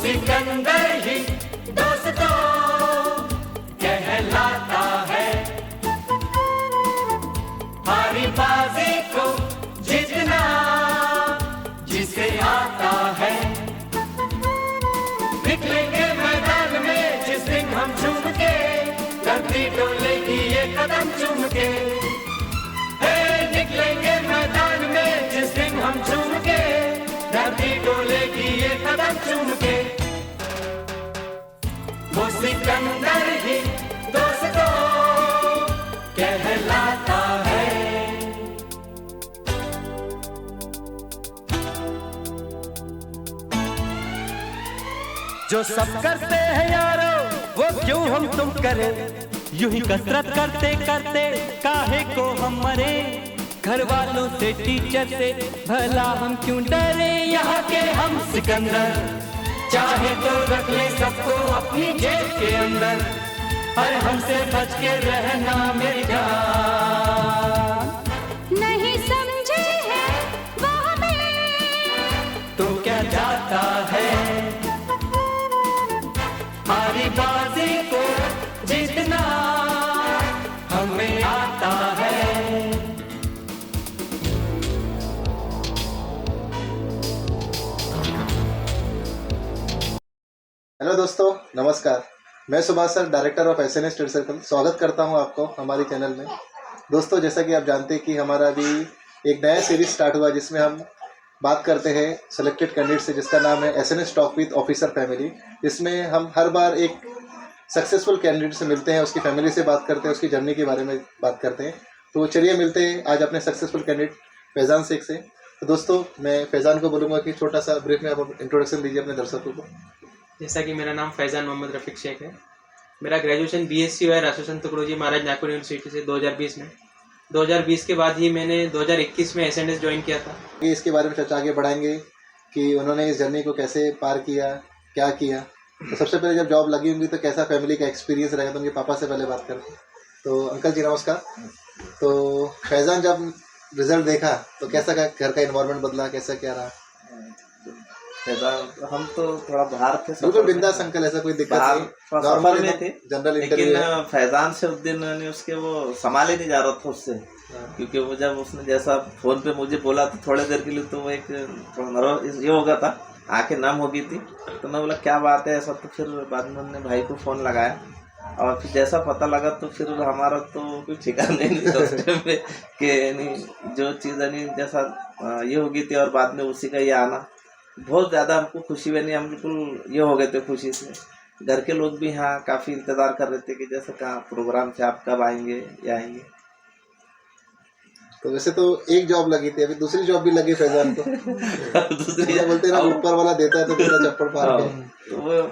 सिकंदर ही दोस्तों कहलाता है। हारी बाजी को जीतना जिसे आता है। निकलेंगे मैदान में जिस दिन हम झूम के, धरती डोलेगी ये कदम चूम के। निकलेंगे मैदान में जिस दिन हम झूम के, धरती डोलेगी ये कदम चूम के। वो सिकंदर ही दोस्तों कहलाता है। जो सब करते हैं यारो वो क्यों हम तुम करें, यूं ही कसरत करते करते काहे को हम मरे। घर वालों से टीचर से भला हम क्यों डरे, यहाँ के हम सिकंदर चाहे तो रख ले सबको अपनी जेब के अंदर। और हमसे बच के रहना मेरी जान। नहीं समझे हैं वो हमें तो क्या जाता है, हमारी बाजी को जीतना हमें आता है। हेलो दोस्तों, नमस्कार। मैं Subhash sir, director of SNS study circle, स्वागत करता हूं आपको हमारे चैनल में। दोस्तों, जैसा कि आप जानते हैं कि हमारा अभी एक नया सीरीज स्टार्ट हुआ जिसमें हम बात करते हैं सेलेक्टेड कैंडिडेट से, जिसका नाम है SNS talk with officer family. जिसमें हम हर बार एक सक्सेसफुल कैंडिडेट से मिलते हैं, उसकी फैमिली से बात करते हैं, उसकी जर्नी के बारे में बात करते हैं। तो चलिए मिलते हैं आज अपने सक्सेसफुल कैंडिडेट फैज़ान शेख से। तो दोस्तों, मैं फैज़ान को बोलूँगा कि छोटा सा ब्रीफ में आप इंट्रोडक्शन दीजिए अपने दर्शकों को। जैसा कि मेरा नाम फैज़ान मोहम्मद रफ़ीक शेख है। मेरा ग्रेजुएशन बीएससी हुआ है रासूसन तुकड़ोजी महाराज नागपुर यूनिवर्सिटी से 2020 में। 2020 के बाद ही मैंने 2021 में एसएनएस ज्वाइन किया था। इसके बारे में चर्चा आगे बढ़ाएंगे कि उन्होंने इस जर्नी को कैसे पार किया, क्या किया। तो सबसे पहले जब जॉब लगी होंगी तो कैसा फैमिली का एक्सपीरियंस रहेगा, तो उनके पापा से पहले बात करते हैं। तो अंकल जी नमस्कार। तो फैज़ान जब रिजल्ट देखा तो कैसा घर का इन्वायरमेंट बदला, कैसा क्या रहा? हम तो थोड़ा बाहर थे, बिल्कुल बिंदास अंकल, ऐसा कोई दिक्कत नहीं, नॉर्मल में थे। जनरल लेकिन फैज़ान से उस दिन उसके वो संभाले नहीं जा रहा था उससे, क्योंकि वो जब उसने जैसा फोन पे मुझे बोला तो थोड़ी देर के लिए तो वो एक ये हो गया था, आंखें नम हो गई थी। तो मैं बोला क्या बात है ऐसा। तो फिर बाद में हमने भाई को फ़ोन लगाया और फिर जैसा पता लगा तो फिर हमारा तो कोई ठिकाना नहीं था उस टाइम पे कि नहीं जो चीज़ नहीं जैसा ये हो गई थी। और बाद में उसी का ये आना बहुत ज़्यादा हमको खुशी बनी, हम बिल्कुल ये हो गए थे खुशी से। घर के लोग भी यहाँ काफ़ी इंतज़ार कर रहे थे कि जैसे कहाँ प्रोग्राम से आप कब आएंगे या आएंगे। तो वैसे तो एक जॉब लगी थी, अभी दूसरी जॉब भी लगी फैज़ान को। दूसरी बोलते ना ऊपर वाला देता है तो तेरा चप्पल पार के। तो वो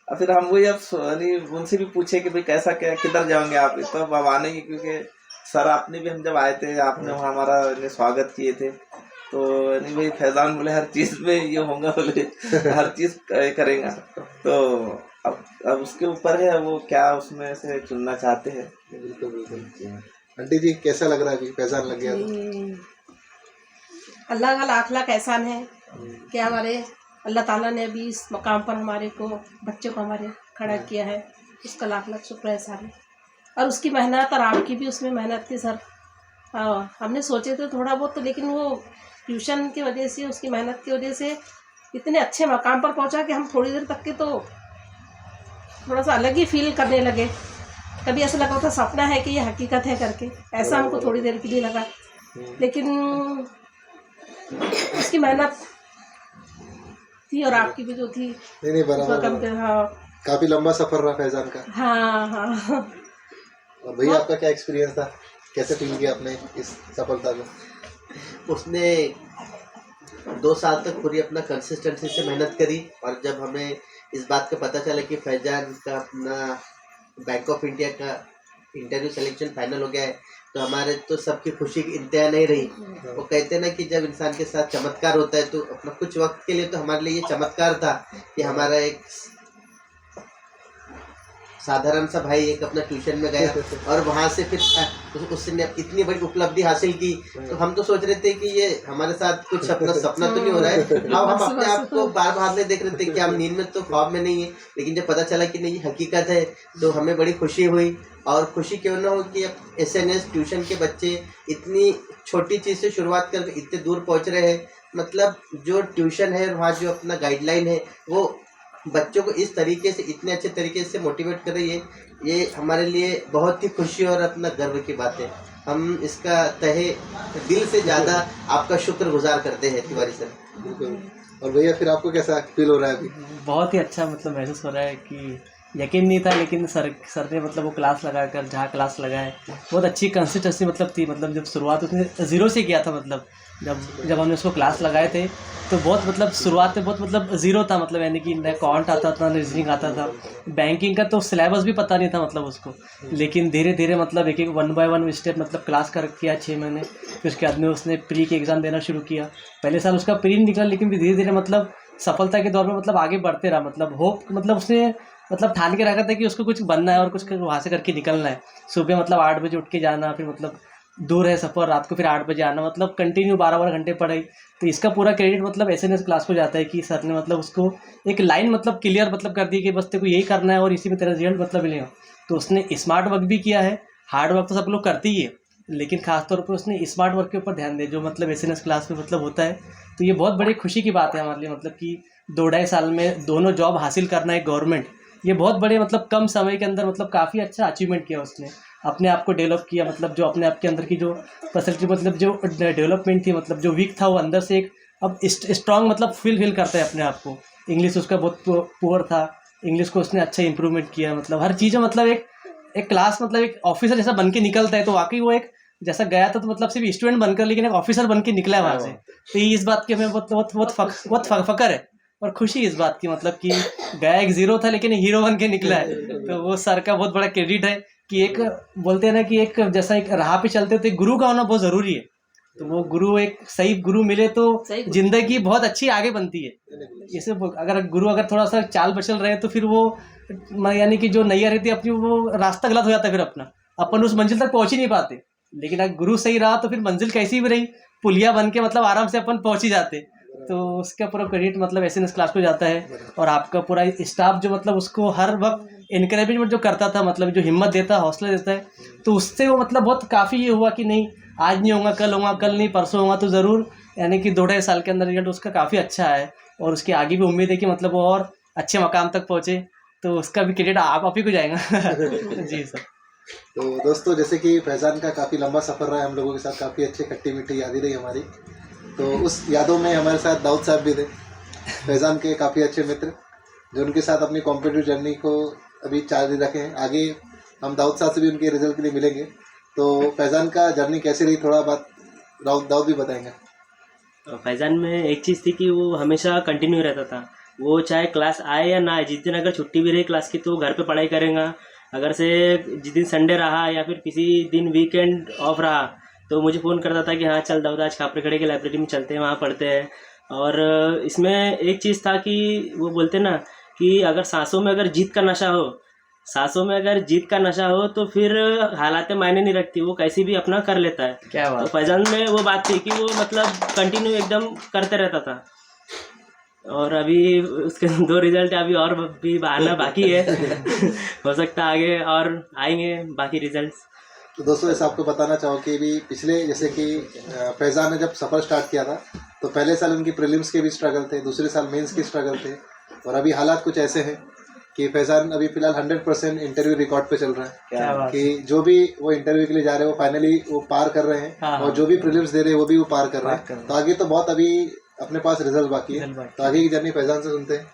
फिर हम वही अब उनसे भी पूछे कि भाई कैसा क्या, किधर जाओगे आप। तो अब आने की, क्योंकि सर आपने भी, हम जब आए थे आपने हमारा स्वागत किए थे। तो नहीं भाई फैज़ान बोले हर चीज़ में ये होगा, बोले हर चीज़ करेंगे। तो अब उसके ऊपर है वो क्या उसमें से चुनना चाहते हैं। बिल्कुल बिल्कुल। आंटी जी कैसा लग रहा है कि फैज़ान लग गया तो? अल्लाह का लाख लाख एहसान है कि हमारे अल्लाह ताला ने अभी इस मकाम पर हमारे को, बच्चे को हमारे खड़ा किया है। उसका लाख लाख शुक्र एहसान है। और उसकी मेहनत और आपकी भी उसमें मेहनत थी सर। हमने सोचे थे थोड़ा बहुत, तो लेकिन वो ट्यूशन की वजह से, उसकी मेहनत की वजह से इतने अच्छे मकाम पर पहुंचा कि हम थोड़ी देर तक के तो थोड़ा सा अलग ही फील करने लगे। कभी ऐसा लगा था सपना है कि ये हकीकत है करके, ऐसा हमको थोड़ी देर के लिए लगा। लेकिन उसकी मेहनत थी और आपकी भी जो थी नहीं बराबर। हाँ, काफी लंबा सफर रहा फैज़ान का। हाँ हाँ। और भैया आपका क्या एक्सपीरियंस था, कैसे फील किया आपने इस सफलता को? उसने 2 साल तक पूरी अपना कंसिस्टेंसी से मेहनत करी। और जब हमें इस बात का पता चला कि फैज़ान का अपना बैंक ऑफ इंडिया का इंटरव्यू सिलेक्शन फाइनल हो गया है, तो हमारे तो सबकी खुशी की इंतहा नहीं रही। वो कहते हैं ना कि जब इंसान के साथ चमत्कार होता है तो अपना कुछ वक्त के लिए तो हमारे लिए ये चमत्कार था कि हमारा एक साधारण सा भाई एक अपना ट्यूशन में गया और वहाँ से फिर उसने इतनी बड़ी उपलब्धि हासिल की, तो हम तो सोच रहे थे कि ये हमारे साथ कुछ सपना तो नहीं हो रहा है। अब हम अपने आप को बार बार नहीं देख रहे थे कि हम नींद में तो ख्वाब में नहीं है, लेकिन जब पता चला कि नहीं हकीकत है तो हमें बड़ी खुशी हुई। और खुशी क्यों ना हो कि अब SNS ट्यूशन के बच्चे इतनी छोटी चीज़ से शुरुआत कर इतने दूर पहुँच रहे हैं। मतलब जो ट्यूशन है वहाँ जो अपना गाइडलाइन है वो बच्चों को इस तरीके से इतने अच्छे तरीके से मोटिवेट कर रही है, ये हमारे लिए बहुत ही खुशी और अपना गर्व की बात है। हम इसका तहे दिल से ज़्यादा आपका शुक्रगुजार करते हैं तिवारी सर। बिल्कुल। और भैया फिर आपको कैसा फील हो रहा है अभी? बहुत ही अच्छा मतलब महसूस हो रहा है कि यकीन नहीं था, लेकिन सर ने मतलब वो क्लास लगाकर जहाँ क्लास लगाए बहुत अच्छी कंसिस्टेंसी मतलब थी। मतलब जब शुरुआत उसने 0 से किया था, मतलब जब हमने उसको क्लास लगाए थे तो बहुत मतलब शुरुआत में बहुत मतलब 0 था, मतलब यानी कि न अकाउंट आता था न रीजनिंग आता था, बैंकिंग का तो सिलेबस भी पता नहीं था मतलब उसको। लेकिन धीरे धीरे मतलब एक 1 बाय 1 स्टेप मतलब क्लास कर किया 6 महीने। फिर उसके बाद में उसने प्री के एग्ज़ाम देना शुरू किया। पहले साल उसका प्री निकला, लेकिन फिर धीरे धीरे मतलब सफलता के दौर में मतलब आगे बढ़ते रहा। मतलब होप मतलब उसने मतलब ठान के रखा था कि उसको कुछ बनना है और कुछ वहाँ से करके निकलना है। सुबह मतलब 8 बजे उठ के जाना, फिर मतलब दूर है सफ़र, रात को फिर 8 बजे आना, मतलब कंटिन्यू 12 घंटे पढ़ाई। तो इसका पूरा क्रेडिट मतलब SNS क्लास को जाता है कि सर ने मतलब उसको एक लाइन मतलब क्लियर मतलब कर दी कि बस तेरे को यही करना है और इसी में तेरा रिजल्ट मतलब मिलेगा। तो उसने स्मार्ट वर्क भी किया है, हार्ड वर्क तो सब लोग करते ही है, लेकिन खासतौर पर उसने स्मार्ट वर्क के ऊपर ध्यान दिया जो मतलब SNS क्लास में मतलब होता है। तो ये बहुत बड़ी खुशी की बात है हमारे लिए, मतलब कि 2-2.5 साल में दोनों जॉब हासिल करना है गवर्नमेंट, ये बहुत बड़े मतलब कम समय के अंदर मतलब काफ़ी अच्छा अचीवमेंट किया उसने, अपने आप को डेवलप किया। मतलब जो अपने आप के अंदर की जो पर्सनैलिटी मतलब जो डेवलपमेंट थी, मतलब जो वीक था वो अंदर से एक अब स्ट्रॉन्ग मतलब फील करता है अपने आप को। इंग्लिश उसका बहुत पुअर था, इंग्लिश को उसने अच्छा इंप्रूवमेंट किया। मतलब हर चीज़ में मतलब एक क्लास मतलब एक ऑफिसर जैसा बन के निकलता है। तो वाकई वो एक जैसा गया था तो मतलब सिर्फ स्टूडेंट बनकर, लेकिन एक ऑफिसर बन के निकला है वहाँ से। तो ये इस बात की हमें बहुत फ़ख्र है और खुशी इस बात की, मतलब कि गया एक 0 था लेकिन हीरो बन के निकला है। तो वो सर का बहुत बड़ा क्रेडिट है कि एक बोलते हैं ना कि एक जैसा एक राह पे चलते तो एक गुरु का होना बहुत ज़रूरी है। तो वो गुरु एक सही गुरु मिले तो जिंदगी बहुत अच्छी आगे बनती है। जैसे अगर गुरु अगर थोड़ा सा चाल बचल रहे तो फिर वो यानी कि जो नैया रहती है अपनी वो रास्ता गलत हो जाता है, फिर अपन उस मंजिल तक पहुँच ही नहीं पाते। लेकिन अगर गुरु सही रहा तो फिर मंजिल कैसी भी रही पुलिया बन के मतलब आराम से अपन पहुँच ही जाते। तो उसका पूरा क्रेडिट मतलब SNS क्लास को जाता है। और आपका पूरा स्टाफ जो मतलब उसको हर वक्त इनकरेजमेंट जो करता था, मतलब जो हिम्मत देता है, हौसला देता है, तो उससे वो मतलब बहुत काफ़ी ये हुआ कि नहीं आज नहीं होगा कल नहीं परसों होगा तो ज़रूर। यानी कि 2-2.5 साल के अंदर रिजल्ट उसका काफ़ी अच्छा है और उसकी आगे भी उम्मीद है कि मतलब वो और अच्छे मकाम तक पहुँचे। तो उसका भी क्रेडिट आप ही को जाएगा। जी सर। तो दोस्तों जैसे कि फैज़ान का काफ़ी लंबा सफ़र रहा है हम लोगों के साथ, काफ़ी अच्छी खट्टी मीठी यादें रही हमारी। तो उस यादों में हमारे साथ दाऊद साहब भी थे, फैज़ान के काफ़ी अच्छे मित्र, जो उनके साथ अपनी कॉम्पिटिटिव जर्नी को अभी जारी रखे हैं। आगे हम दाऊद साहब से भी उनके रिजल्ट के लिए मिलेंगे। तो फैज़ान का जर्नी कैसी रही थोड़ा बात दाऊद भी बताएंगे। फैज़ान में एक चीज़ थी कि वो हमेशा कंटिन्यू रहता था, वो चाहे क्लास आए या ना आए, जिस दिन अगर छुट्टी भी रही क्लास की तो घर पे पढ़ाई करेगा। अगर से जिस दिन संडे रहा या फिर किसी दिन वीकेंड ऑफ रहा तो मुझे फ़ोन करता था कि हाँ चल दाऊद आज खापरे खड़े की लाइब्रेरी में चलते हैं, वहाँ पढ़ते हैं। और इसमें एक चीज़ था कि वो बोलते ना कि अगर सांसों में अगर जीत का नशा हो तो फिर हालातें मायने नहीं रखती, वो कैसी भी अपना कर लेता है। क्या बात। तो फैज़ान में वो बात थी कि वो मतलब कंटिन्यू एकदम करते रहता था। और अभी उसके 2 रिजल्ट अभी और भी आना बाकी है। हो सकता है आगे और आएंगे बाकी रिजल्ट्स। तो दोस्तों ऐसा आपको बताना चाहो कि भी पिछले जैसे कि फैज़ान ने जब सफ़र स्टार्ट किया था तो पहले साल उनकी प्रीलिम्स के भी स्ट्रगल थे, दूसरे साल मेंस के स्ट्रगल थे, और अभी हालात कुछ ऐसे हैं कि फैज़ान अभी फ़िलहाल 100% इंटरव्यू रिकॉर्ड पे चल रहा है कि जो भी वो इंटरव्यू के लिए जा रहे हैं वो फाइनली वो पार कर रहे हैं। और जो भी प्रीलिम्स दे रहे हैं वो भी वो पार कर रहे हैं। तो आगे तो बहुत अभी अपने पास रिजल्ट बाकी है, तो आगे की जर्नी फैज़ान से सुनते हैं।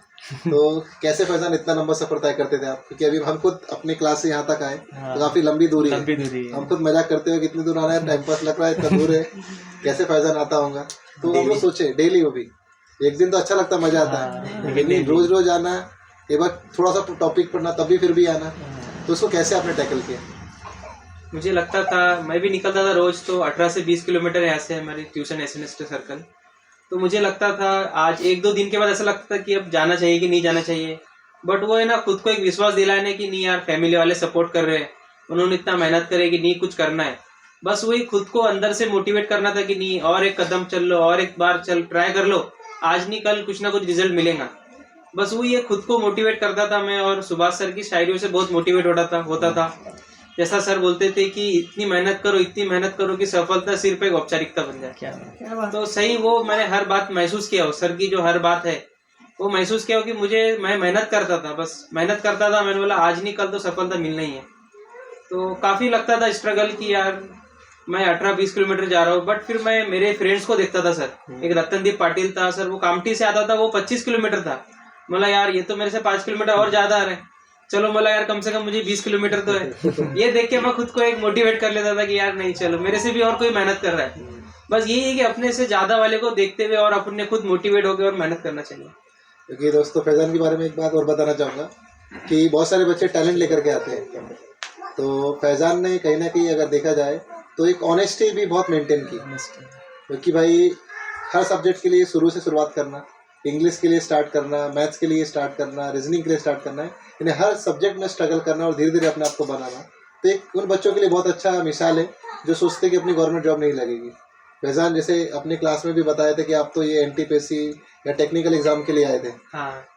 तो कैसे फैज़ान इतना लंबा सफर तय करते थे आप, क्योंकि अभी हम खुद अपने क्लास से यहाँ तक आए तो काफी लंबी दूरी है। हम खुद मजाक करते हुए कितनी दूर आना है, टाइम पास लग रहा है, इतना दूर है, कैसे फैज़ान आता होगा। तो हम लोग सोचे डेली, वो भी एक दिन तो अच्छा लगता है, मजा आता है, लेकिन रोज रोज आना, एक बार थोड़ा सा टॉपिक पढ़ना तब भी फिर भी आना, तो उसको कैसे आपने टैकल किया? मुझे लगता था, मैं भी निकलता था रोज, तो 18 से 20 किलोमीटर यहाँ से हमारी ट्यूशन SNS सर्कल। तो मुझे लगता था आज 1-2 दिन के बाद ऐसा लगता था कि अब जाना चाहिए कि नहीं जाना चाहिए। बट वो है ना खुद को एक विश्वास दिलाने की नहीं यार फैमिली वाले सपोर्ट कर रहे हैं, उन्होंने इतना मेहनत करे कि नहीं कुछ करना है, बस वही खुद को अंदर से मोटिवेट करना था कि नहीं और एक कदम चल लो और एक बार चल ट्राई कर लो, आज नहीं कल कुछ ना कुछ रिजल्ट मिलेगा। बस वो ये खुद को मोटिवेट करता था मैं, और सुभाष सर की शायरियों से बहुत मोटिवेट होता था। जैसा सर बोलते थे कि इतनी मेहनत करो कि सफलता सिर्फ एक औपचारिकता बन जाए। क्या बात। तो सही वो मैंने हर बात महसूस किया हो, सर की जो हर बात है वो महसूस किया हो कि मैं मेहनत करता था, बस मेहनत करता था। मैंने बोला आज नहीं कल तो सफलता मिलना ही है। तो काफ़ी लगता था स्ट्रगल की यार मैं 18-20 किलोमीटर जा रहा हूँ, बट फिर मैं मेरे फ्रेंड्स को देखता था सर, एक रतनदीप पाटिल था सर, वो कामठी से आता था, वो 25 किलोमीटर था। बोला यार ये तो मेरे से 5 किलोमीटर और ज़्यादा आ रहे हैं, चलो बोला यार कम से कम मुझे 20 किलोमीटर तो है। ये देख के मैं खुद को एक मोटिवेट कर लेता था कि यार नहीं चलो मेरे से भी और कोई मेहनत कर रहा है। बस यही है कि अपने से ज़्यादा वाले को देखते हुए और अपने खुद मोटिवेट होकर और मेहनत करना चाहिए। क्योंकि दोस्तों फैजान के बारे में एक बात और बताना चाहूँगा कि बहुत सारे बच्चे टैलेंट लेकर के आते हैं, तो फैजान ने कहीं ना कहीं अगर देखा जाए तो एक ऑनेस्टी भी बहुत मेंटेन की, क्योंकि भाई हर सब्जेक्ट के लिए शुरू से शुरुआत करना, इंग्लिश के लिए स्टार्ट करना, मैथ्स के लिए स्टार्ट करना, रीजनिंग के लिए स्टार्ट करना है, यानी हर सब्जेक्ट में स्ट्रगल करना और धीरे धीरे अपने आप को बनाना। तो एक उन बच्चों के लिए बहुत अच्छा मिसाल है जो सोचते कि अपनी गवर्नमेंट जॉब नहीं लगेगी। फैजान जैसे अपने क्लास में भी बताए थे कि आप तो ये NTPC या टेक्निकल एग्जाम के लिए आए थे,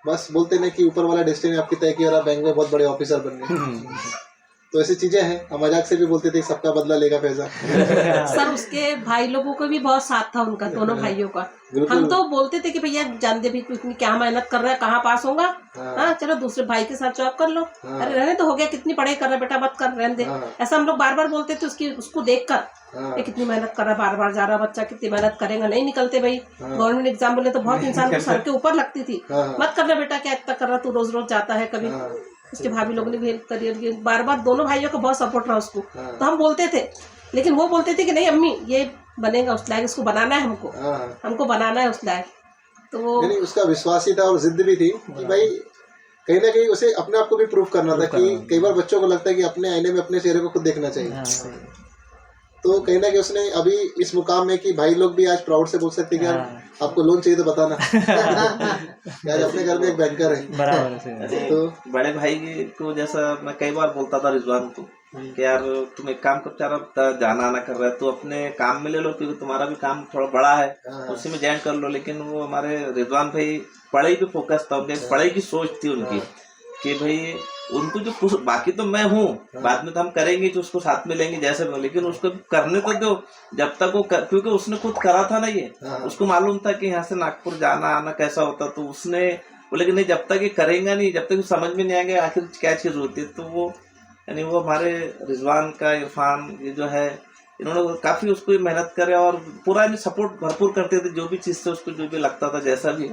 बस बोलते नहीं कि ऊपर वाला डेस्टिनी आपकी तय किया और आप बैंक में बहुत बड़े ऑफिसर बन गए। तो ऐसी चीजें हैं। हम मजाक से भी बोलते थे सबका बदला लेगा फैजान। सर उसके भाई लोगों को भी बहुत साथ था उनका, दोनों भाइयों का। हम तो बोलते थे कि भैया जानते भी इतनी क्या मेहनत कर रहा है, कहाँ पास होगा, हाँ चलो दूसरे भाई के साथ जॉब कर लो। अरे रहने तो हो गया, कितनी पढ़ाई कर रहा है बेटा, मत कर, रहने दे। ऐसा हम लोग बार बार बोलते थे उसको देख कर, कितनी मेहनत कर रहा है, बार बार जा रहा बच्चा, कितनी मेहनत करेगा, नहीं निकलते भाई। गवर्नमेंट एग्जाम बोले तो बहुत इंसान को सर के ऊपर लगती थी, मत करना बेटा, क्या इतना कर रहा तू, रोज रोज जाता है। कभी उसके भाभी लोगों ने भी हेल्प करी, बार बार दोनों भाइयों का बहुत सपोर्ट रहा उसको। तो हम बोलते थे, लेकिन वो बोलते थे कि नहीं अम्मी ये बनेगा उस लायक, इसको बनाना है, हमको बनाना है उस लायक। तो वो उसका विश्वास ही था और जिद भी थी कि भाई कहीं ना कहीं उसे अपने आप को भी प्रूव करना था कि कई बार बच्चों को लगता है कि अपने आईने में अपने चेहरे को खुद देखना चाहिए। तो कहीं ना कहीं उसने अभी इस मुकाम में कि भाई लोग भी आज प्राउड से बोल सकते हैं कि यार आपको लोन चाहिए तो बताना। यार अपने घर में एक बैंकर है। तो बड़े भाई को जैसा मैं कई बार बोलता था रिजवान को कि यार तुम एक काम कर, चार जाना आना कर रहा है तो अपने काम में ले लो, क्योंकि तुम्हारा भी काम थोड़ा बड़ा है, उसी में ज्वाइन कर लो। लेकिन वो हमारे रिजवान भाई पढ़ाई पे फोकस था, उनकी पढ़ाई की सोच थी उनकी कि भाई उनको जो कुछ, बाकी तो मैं हूँ, बाद में तो हम करेंगे जो उसको साथ में लेंगे जैसे भी, लेकिन उसको करने तो दो जब तक वो क्योंकि उसने खुद करा था ना ये, उसको मालूम था कि यहाँ से नागपुर जाना आना कैसा होता। तो उसने बोले कि नहीं जब तक ये करेगा नहीं, जब तक समझ में नहीं आएंगे आखिर क्या चीज़ होती है। तो वो यानी वो हमारे रिजवान का इरफान ये जो है, इन्होंने काफ़ी उसको मेहनत करे और पूरा सपोर्ट भरपूर करते थे, जो भी चीज़ से उसको जो भी लगता था जैसा भी।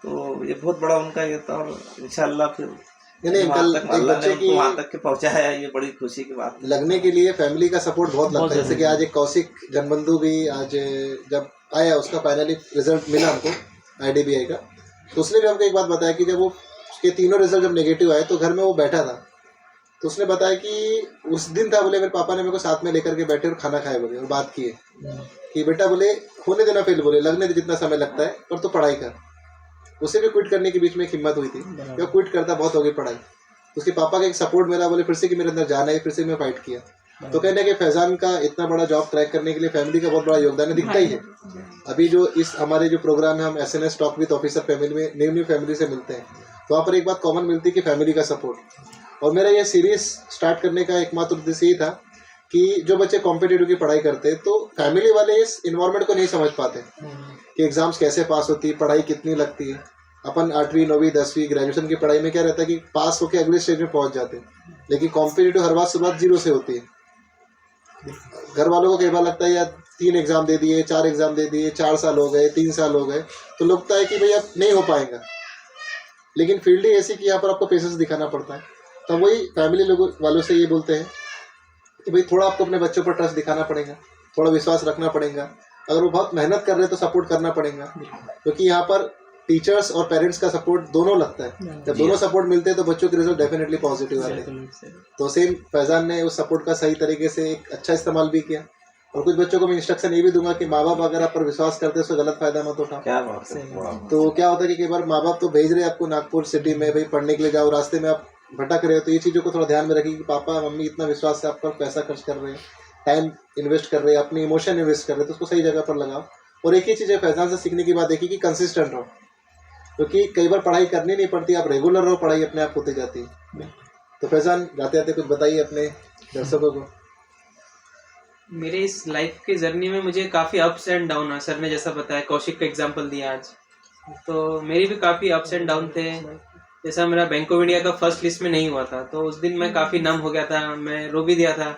तो ये बहुत बड़ा उनका ये था और इंशाल्लाह फिर वहाँ तक के पहुँचा है, ये बड़ी खुशी की बात। लगने के लिए फैमिली का सपोर्ट बहुत लगता है। जैसे कि आज एक कौशिक जनबंधु भी आज जब आया उसका फाइनली रिजल्ट मिला हमको IDBI का, तो उसने भी हमको एक बात बताया कि जब वो उसके तीनों रिजल्ट जब नेगेटिव आए तो घर में वो बैठा था, तो उसने बताया कि उस दिन था, बोले मेरे पापा ने मेरे को साथ में लेकर के बैठे और खाना खाए बोले और बात किए कि बेटा बोले होने देना फेल, बोले लगने दे जितना समय लगता है, पर तो पढ़ाई कर। उसे भी क्विट करने के बीच में एक हिम्मत हुई थी, क्या क्विट करता बहुत हो गई पढ़ाई। उसके पापा का एक सपोर्ट मिला, बोले फिर से कि मेरे अंदर जाना है, फिर से मैं फाइट किया। तो कहने कि फैजान का इतना बड़ा जॉब क्रैक करने के लिए फैमिली का बहुत बड़ा योगदान है, दिखता ही है। अभी जो इस हमारे जो प्रोग्राम है हम SNS talk with officer family में न्यू फैमिली से मिलते हैं, तो वहाँ पर एक बात कॉमन मिलती है कि फैमिली का सपोर्ट। और मेरा ये सीरीज स्टार्ट करने का एकमात्र उद्देश्य यही था कि जो बच्चे कॉम्पिटिटिव की पढ़ाई करते हैं तो फैमिली वाले इस इन्वायरमेंट को नहीं समझ पाते कि एग्जाम्स कैसे पास होती है, पढ़ाई कितनी लगती है। अपन 8वीं 9वीं 10वीं ग्रेजुएशन की पढ़ाई में क्या रहता है कि पास होकर अगले स्टेज में पहुंच जाते हैं, लेकिन कॉम्पिटिटिव हर बार शुरुआत 0 से होती है। घर वालों को कई बार लगता है यार 3 एग्जाम दे दिए, 4 एग्जाम दे दिए, 4 साल हो गए, 3 साल हो गए, तो लगता है कि भाई अब नहीं हो पाएगा। लेकिन फील्ड ही ऐसी कि यहाँ पर आपको पेशेंस दिखाना पड़ता है। तो वही फैमिली लोगों वालों से ये बोलते हैं कि भाई थोड़ा आपको अपने बच्चों पर ट्रस्ट दिखाना पड़ेगा, थोड़ा विश्वास रखना पड़ेगा। अगर वो बहुत मेहनत कर रहे हैं तो सपोर्ट करना पड़ेगा, क्योंकि यहाँ पर टीचर्स और पेरेंट्स का सपोर्ट दोनों लगता है। जब दोनों सपोर्ट मिलते हैं तो बच्चों के रिजल्ट डेफिनेटली पॉजिटिव आते हैं। तो सेम फैजान ने उस सपोर्ट का सही तरीके से एक अच्छा इस्तेमाल भी किया और कुछ बच्चों को मैं इंस्ट्रक्शन ये भी दूंगा कि माँ बाप अगर आप पर विश्वास करते हैं उसका गलत फायदा मत उठाओ। क्या बात है, वाह। तो क्या होता है कि कई बार माँ बाप तो भेज रहे हैं आपको नागपुर सिटी में, भाई पढ़ने के लिए जाओ, रास्ते में आप भटक रहे हो, तो ये चीज़ों को थोड़ा ध्यान में रखिए कि पापा मम्मी इतना विश्वास से आप पर पैसा खर्च कर रहे हैं, टाइम इन्वेस्ट कर रहे हैं, अपनी इमोशन इन्वेस्ट कर रहे हैं, तो उसको सही जगह पर लगाओ। और एक ही चीज़ है फैजान से सीखने की बात देखिए कि कंसिस्टेंट रहो, क्योंकि कई बार पढ़ाई करनी नहीं पड़ती, आप रेगुलर रहो, पढ़ाई अपने आप होती जाती है। तो फैजान जाते जाते कुछ बताइए अपने दर्शकों को। मेरे इस लाइफ के जर्नी में मुझे काफ़ी अप्स एंड डाउन है। सर ने जैसा बताया, कौशिक का एग्जांपल दिया आज, तो मेरी भी काफ़ी अप्स एंड डाउन थे। जैसा मेरा बैंक ऑफ इंडिया का फर्स्ट लिस्ट में नहीं हुआ था, तो उस दिन मैं काफ़ी नम हो गया था, मैं रो भी दिया था।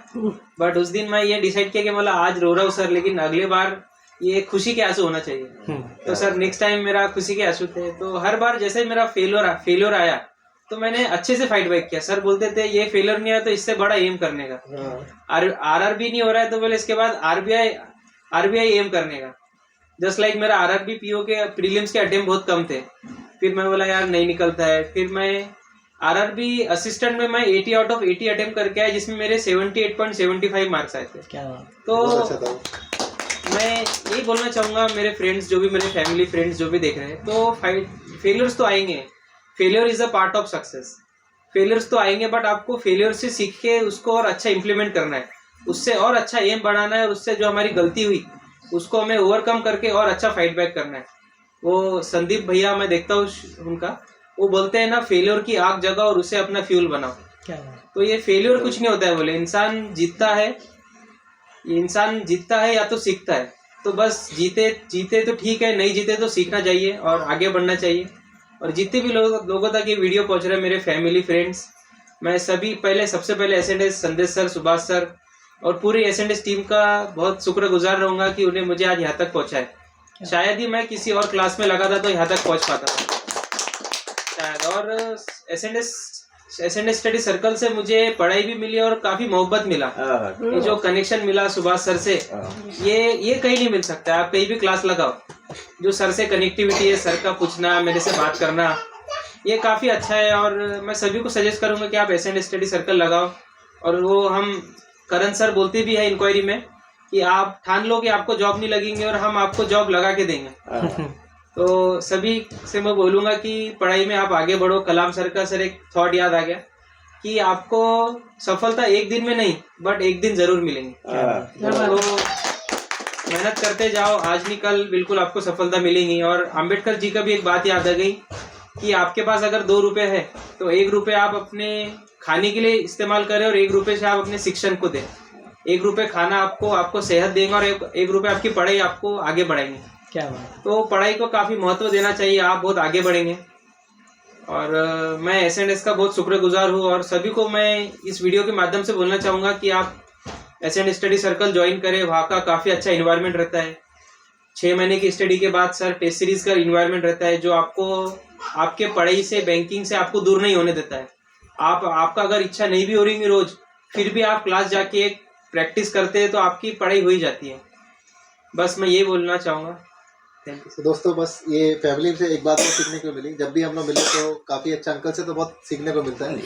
बट उस दिन मैं ये डिसाइड किया कि मतलब आज रो रहा हूँ सर, लेकिन अगले बार ये खुशी के आंसू होना चाहिए। तो सर नेक्स्ट टाइम मेरा खुशी के आंसू थे। तो हर बार जैसे मेरा फेलियर आया तो मैंने अच्छे से फाइट बैक किया। सर बोलते थे ये फेलियर नहीं आया तो इससे बड़ा एम करने का, आरआरबी नहीं हो रहा है तो बोले इसके बाद आरबीआई एम करने का। जस्ट लाइक मेरा आरआरबी पीओ के प्रीलिम्स के अटेम्प्ट बहुत कम थे, फिर मैं बोला यार नहीं निकलता है। फिर मैं आरआरबी असिस्टेंट में मैं 80 आउट ऑफ 80 अटेम्प्ट करके आया, जिसमें मेरे 78.75 मार्क्स आए थे। तो मैं यही बोलना चाहूँगा मेरे फ्रेंड्स जो भी, मेरे फैमिली फ्रेंड्स जो भी देख रहे हैं, तो फेलियर्स तो आएंगे, failure is a part of success. Failures तो आएंगे, बट आपको फेलियर से सीख के उसको और अच्छा इंप्लीमेंट करना है, उससे और अच्छा एम बढ़ाना है, और उससे जो हमारी गलती हुई उसको हमें ओवरकम करके और अच्छा फाइट बैक करना है। वो संदीप भैया मैं देखता हूँ उनका, वो बोलते हैं ना, फेलियर की आग जगाओ और उसे अपना फ्यूल बनाओ। तो ये फेलियर कुछ नहीं होता है, बोले इंसान जीतता है या तो सीखता है। तो बस जीते तो ठीक है, नहीं जीते तो सीखना चाहिए और आगे बढ़ना चाहिए। और जितने भी लोगों तक ये वीडियो पहुंच रहे हैं, मेरे फैमिली फ्रेंड्स, मैं सबसे पहले एसएनएस संदेश सर, सुभाष सर और पूरी एसएनएस टीम का बहुत शुक्रगुजार रहूंगा कि उन्हें मुझे आज यहाँ तक पहुँचाए। शायद ही मैं किसी और क्लास में लगा था तो यहाँ तक पहुँच पाता था शायद। और एसएनएस स्टडी सर्कल से मुझे पढ़ाई भी मिली और काफी मोहब्बत मिला। ये जो कनेक्शन मिला सुभाष सर से, ये कहीं नहीं मिल सकता है। आप कहीं भी क्लास लगाओ, जो सर से कनेक्टिविटी है, सर का पूछना, मेरे से बात करना, ये काफी अच्छा है। और मैं सभी को सजेस्ट करूंगा कि आप एसएनएस स्टडी सर्कल लगाओ। और वो हम करण सर बोलते भी है इंक्वायरी में कि आप ठान लो कि आपको जॉब नहीं लगेंगे और हम आपको जॉब लगा के देंगे। तो सभी से मैं बोलूँगा कि पढ़ाई में आप आगे बढ़ो। कलाम सर का एक थॉट याद आ गया कि आपको सफलता एक दिन में नहीं, बट एक दिन जरूर मिलेंगे। तो मेहनत करते जाओ, आज नहीं कल बिल्कुल आपको सफलता मिलेगी। और अम्बेडकर जी का भी एक बात याद आ गई कि आपके पास अगर 2 रुपये है तो 1 रुपये आप अपने खाने के लिए इस्तेमाल करें और 1 रुपये से आप अपने शिक्षण को दें। 1 रुपये खाना आपको सेहत देगा और 1 रुपये आपकी पढ़ाई आपको आगे बढ़ाएंगे। क्या बात। तो पढ़ाई को काफ़ी महत्व देना चाहिए, आप बहुत आगे बढ़ेंगे। और मैं एसएनएस का बहुत शुक्रगुजार हूँ। और सभी को मैं इस वीडियो के माध्यम से बोलना चाहूँगा कि आप एसएनएस स्टडी सर्कल ज्वाइन करें। वहाँ का काफ़ी अच्छा इन्वायरमेंट रहता है। 6 महीने की स्टडी के बाद सर टेस्ट सीरीज का इन्वायरमेंट रहता है, जो आपको आपके पढ़ाई से, बैंकिंग से आपको दूर नहीं होने देता है। आपका अगर इच्छा नहीं भी हो रही रोज, फिर भी आप क्लास जाके एक प्रैक्टिस करते हैं तो आपकी पढ़ाई हो ही जाती है। बस मैं ये बोलना चाहूँगा। तो दोस्तों बस ये फैमिली से एक बात तो सीखने को मिली, जब भी हम लोग मिले तो काफ़ी अच्छा, अंकल से तो बहुत सीखने को मिलता है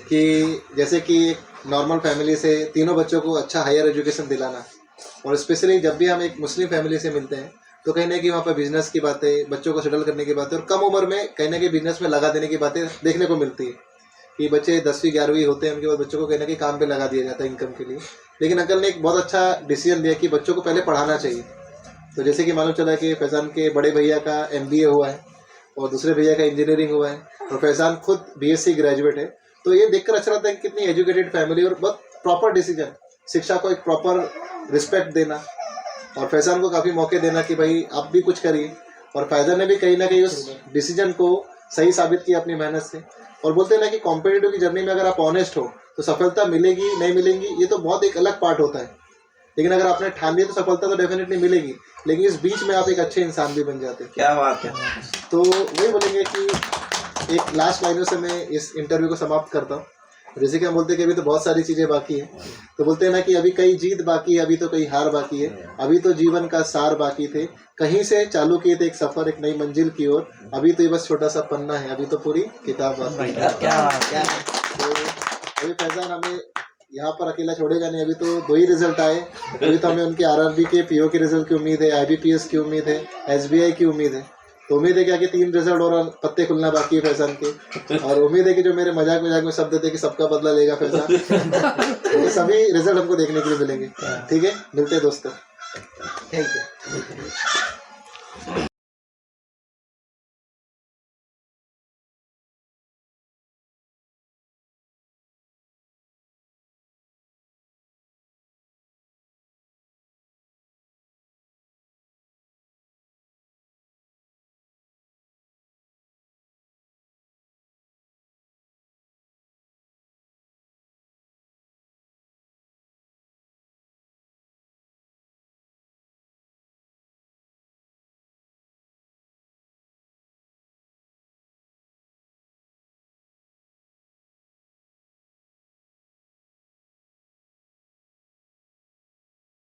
कि जैसे कि एक नॉर्मल फैमिली से तीनों बच्चों को अच्छा हायर एजुकेशन दिलाना, और स्पेशली जब भी हम एक मुस्लिम फैमिली से मिलते हैं तो कहीं ना कहीं वहाँ पर बिजनेस की बातें, बच्चों को सेटल करने की बातें और कम उम्र में कहीं ना कहीं बिजनेस में लगा देने की बातें देखने को मिलती है कि बच्चे 10वीं 11वीं होते हैं, उनके बाद बच्चों को कहीं ना कहीं काम पे लगा दिया जाता है इनकम के लिए। लेकिन अंकल ने एक बहुत अच्छा डिसीजन लिया कि बच्चों को पहले पढ़ाना चाहिए। तो जैसे कि मालूम चला कि फैजान के बड़े भैया का MBA हुआ है और दूसरे भैया का इंजीनियरिंग हुआ है और फैजान खुद BSc ग्रेजुएट है। तो ये देखकर अच्छा लगता है कि कितनी एजुकेटेड फैमिली और बहुत प्रॉपर डिसीजन, शिक्षा को एक प्रॉपर रिस्पेक्ट देना और फैजान को काफ़ी मौके देना कि भाई आप भी कुछ करिए। और फैजान ने भी कहीं ना कहीं उस डिसीजन को सही साबित किया अपनी मेहनत से। और बोलते हैं ना कि कॉम्पिटिटिव की जर्नी में अगर आप ऑनेस्ट हो तो सफलता मिलेगी नहीं मिलेगी ये तो बहुत एक अलग पार्ट होता है, लेकिन अगर आपने ठान लिया तो सफलता तो डेफिनेटली मिलेगी, लेकिन इस बीच में आप एक अच्छे इंसान भी बन जाते हैं। क्या बात है। तो वही बोलेंगे कि एक लास्ट लाइनों से मैं इस इंटरव्यू को समाप्त करता हूँ। जैसे कि हम बोलते हैं कि अभी तो बहुत सारी चीज़ें बाकी हैं, तो बोलते हैं ना कि अभी कई जीत बाकी है, अभी तो कई हार बाकी है, अभी तो जीवन का सार बाकी थे, कहीं से चालू किए थे एक सफ़र एक नई मंजिल की ओर, अभी तो ये बस छोटा सा पन्ना है, अभी तो पूरी किताब बाकी है। तो अभी फैजान हमें यहाँ पर अकेला छोड़ेगा नहीं। अभी तो 2 ही रिजल्ट आए, अभी तो हमें उनके आरआरबी के पीओ के रिजल्ट की उम्मीद है, आईबीपीएस की उम्मीद है, एसबीआई की उम्मीद है। तो उम्मीद है कि आगे 3 रिजल्ट और पत्ते खुलना बाकी है फैजान के, और उम्मीद है कि जो मेरे मजाक में शब्द थे कि सबका बदला लेगा फैजान, तो सभी रिजल्ट हमको देखने के लिए मिलेंगे। ठीक है, मिलते हैं दोस्तों। Thank you.